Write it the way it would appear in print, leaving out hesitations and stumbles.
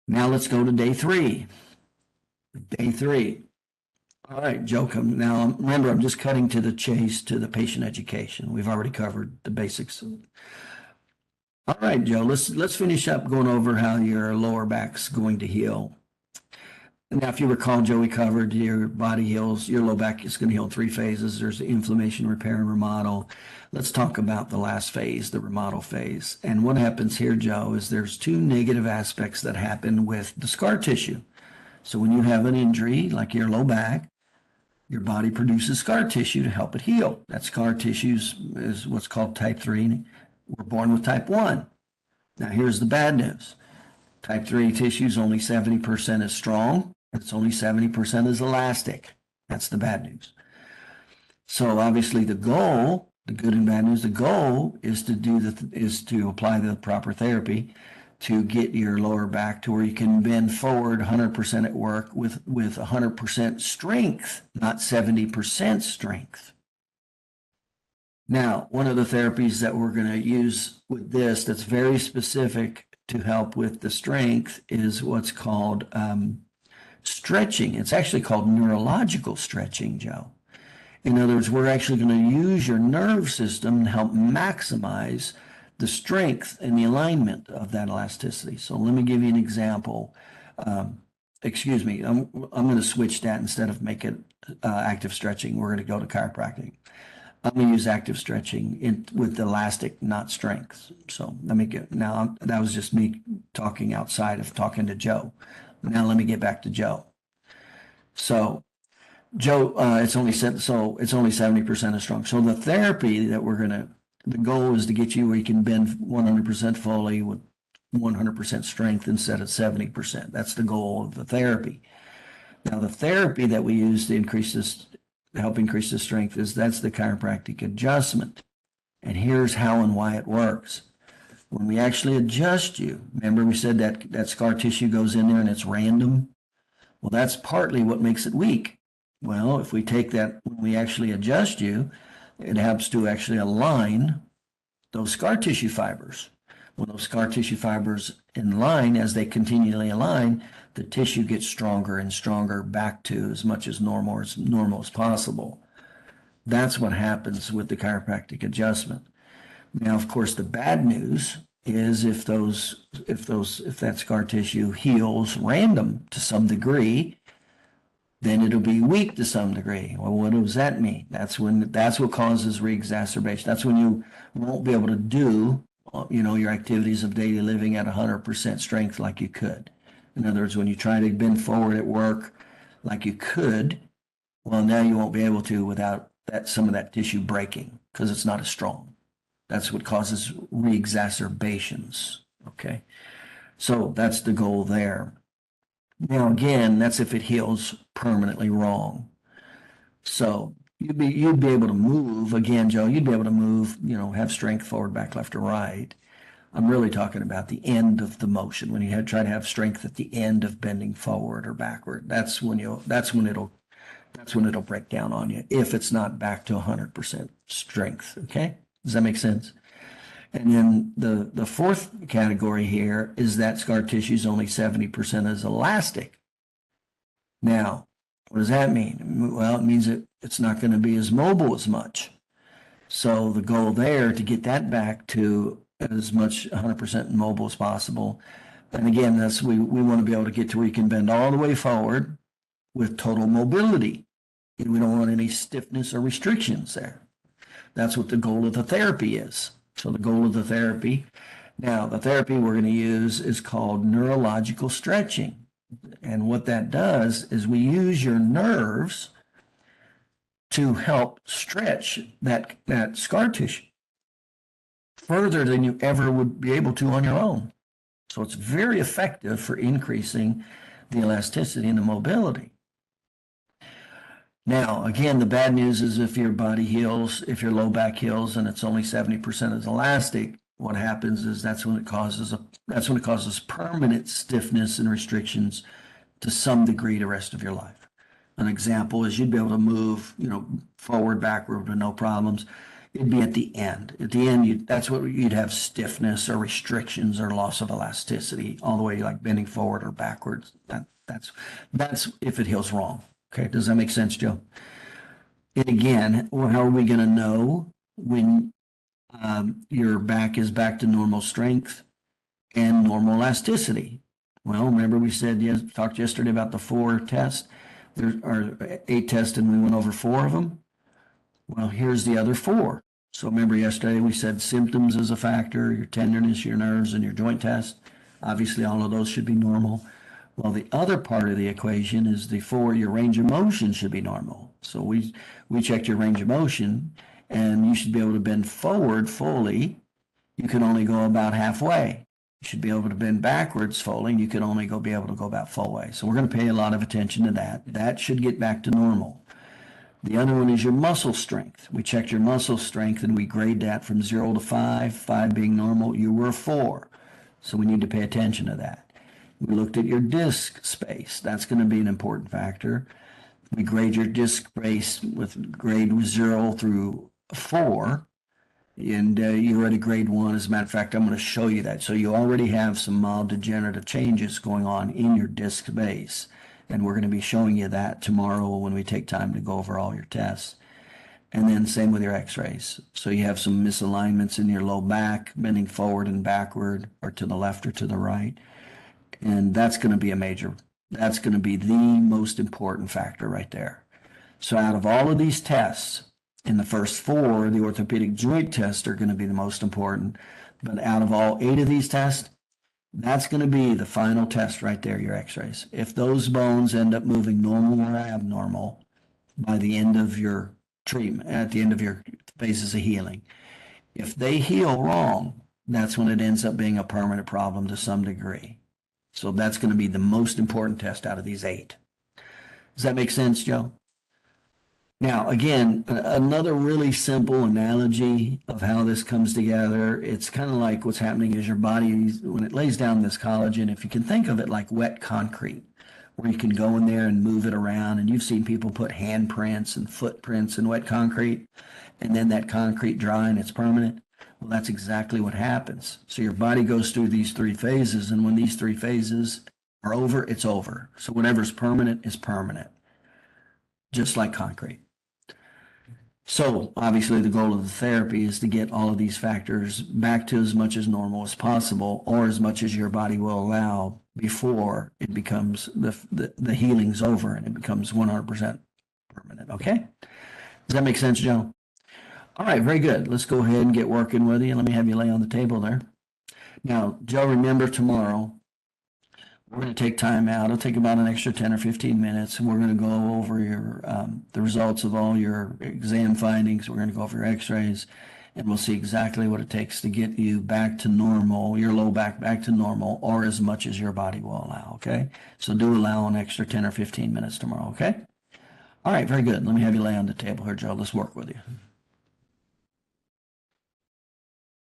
Now let's go to day three. Day three. All right, Joe, now remember, I'm just cutting to the chase to the patient education. We've already covered the basics. All right, Joe, let's finish up going over how your lower back's going to heal. Now, if you recall, Joe, we covered your body heals, your low back is going to heal in three phases. There's the inflammation, repair, and remodel. Let's talk about the last phase, the remodel phase. And what happens here, Joe, is there's two negative aspects that happen with the scar tissue. So when you have an injury, like your low back, your body produces scar tissue to help it heal. That scar tissue is what's called type 3. We're born with type 1. Now, here's the bad news. Type 3 tissue is only 70% is strong. It's only 70% is elastic. That's the bad news. So obviously the goal, the good and bad news, the goal is to apply the proper therapy to get your lower back to where you can bend forward 100% at work with 100% strength, not 70% strength. Now, one of the therapies that we're going to use with this that's very specific to help with the strength is what's called stretching. It's actually called neurological stretching, Joe. In other words, we're actually going to use your nerve system to help maximize the strength and the alignment of that elasticity. So let me give you an example. Excuse me, I'm going to switch that. Instead of make it active stretching, we're going to go to chiropractic. I'm going to use active stretching with elastic, not strength. So let me that was just me talking outside of talking to Joe. Now let me get back to Joe. So Joe, it's only 70% as strong. So the therapy that the goal is to get you where you can bend 100% fully with 100% strength instead of 70%. That's the goal of the therapy. Now the therapy that we use to help increase the strength that's the chiropractic adjustment. And here's how and why it works. When we actually adjust you, remember we said that scar tissue goes in there and it's random? Well, that's partly what makes it weak. Well, if we take that, when we actually adjust you, it helps to actually align those scar tissue fibers. When those scar tissue fibers in line, as they continually align, the tissue gets stronger and stronger back to as much as normal as possible. That's what happens with the chiropractic adjustment. Now, of course, the bad news is if that scar tissue heals random to some degree, then it'll be weak to some degree. Well, what does that mean? That's what causes reexacerbation. That's when you won't be able to do, your activities of daily living at 100% strength like you could. In other words, when you try to bend forward at work like you could, well, now you won't be able to without some of that tissue breaking because it's not as strong. That's what causes reexacerbations. Okay, so that's the goal there. Now, again, that's if it heals permanently wrong. So you'd be able to move again, Joe. You'd be able to move, have strength forward, back, left, or right. I'm really talking about the end of the motion when you try to have strength at the end of bending forward or backward. That's when it'll break down on you if it's not back to 100% strength. Okay, does that make sense? And then the fourth category here is that scar tissue is only 70% is elastic. Now, what does that mean? Well, it means it's not going to be as mobile as much. So the goal there to get that back to as much 100% mobile as possible. And again, we want to be able to get to where you can bend all the way forward with total mobility. And we don't want any stiffness or restrictions there. That's what the goal of the therapy is. So the goal of the therapy, now the therapy we're going to use is called neurological stretching. And what that does is we use your nerves to help stretch that scar tissue further than you ever would be able to on your own. So it's very effective for increasing the elasticity and the mobility. Now, again, the bad news is if your body heals, if your low back heals and it's only 70% is elastic, what happens is that's when it causes permanent stiffness and restrictions to some degree the rest of your life. An example is you'd be able to move, forward, backward with no problems. It'd be at the end. At the end, that's what you'd have stiffness or restrictions or loss of elasticity, all the way like bending forward or backwards. That's if it heals wrong. Okay, does that make sense, Joe? And again, how are we going to know when your back is back to normal strength and normal elasticity? Well, remember we said, talked yesterday about the 4 tests. There are 8 tests and we went over 4 of them. Well, here's the other 4. So remember yesterday we said symptoms is a factor, your tenderness, your nerves, and your joint test. Obviously all of those should be normal. Well, the other part of the equation is the 4, your range of motion should be normal. So we checked your range of motion, and you should be able to bend forward fully. You can only go about halfway. You should be able to bend backwards fully, and you can only be able to go about full way. So we're going to pay a lot of attention to that. That should get back to normal. The other one is your muscle strength. We checked your muscle strength, and we grade that from 0 to 5, 5 being normal. You were a 4, so we need to pay attention to that. We looked at your disc space. That's going to be an important factor. We grade your disc space with grade 0 through 4, and you're at a grade 1. As a matter of fact, I'm going to show you that. So you already have some mild degenerative changes going on in your disc space, and we're going to be showing you that tomorrow when we take time to go over all your tests. And then same with your x-rays. So you have some misalignments in your low back, bending forward and backward, or to the left or to the right. And that's going to be that's going to be the most important factor right there. So out of all of these tests, in the first 4, the orthopedic joint tests are going to be the most important. But out of all 8 of these tests, that's going to be the final test right there, your x-rays. If those bones end up moving normal or abnormal by the end of your treatment, at the end of your phases of healing, if they heal wrong, that's when it ends up being a permanent problem to some degree. So that's going to be the most important test out of these 8. Does that make sense, Joe? Now, again, another really simple analogy of how this comes together, it's kind of like what's happening is your body, when it lays down this collagen, if you can think of it like wet concrete, where you can go in there and move it around, and you've seen people put handprints and footprints in wet concrete, and then that concrete dry and it's permanent. Well, that's exactly what happens. So your body goes through these 3 phases, and when these 3 phases are over, it's over. So whatever's permanent is permanent, just like concrete. So obviously the goal of the therapy is to get all of these factors back to as much as normal as possible, or as much as your body will allow before it becomes the healing's over and it becomes 100% permanent. Okay? Does that make sense, Joe? All right, very good. Let's go ahead and get working with you. Let me have you lay on the table there. Now, Joe, remember tomorrow, we're going to take time out. It'll take about an extra 10 or 15 minutes, and we're going to go over your the results of all your exam findings. We're going to go over your x-rays, and we'll see exactly what it takes to get you back to normal, your low back to normal, or as much as your body will allow, okay? So do allow an extra 10 or 15 minutes tomorrow, okay? All right, very good. Let me have you lay on the table here, Joe. Let's work with you.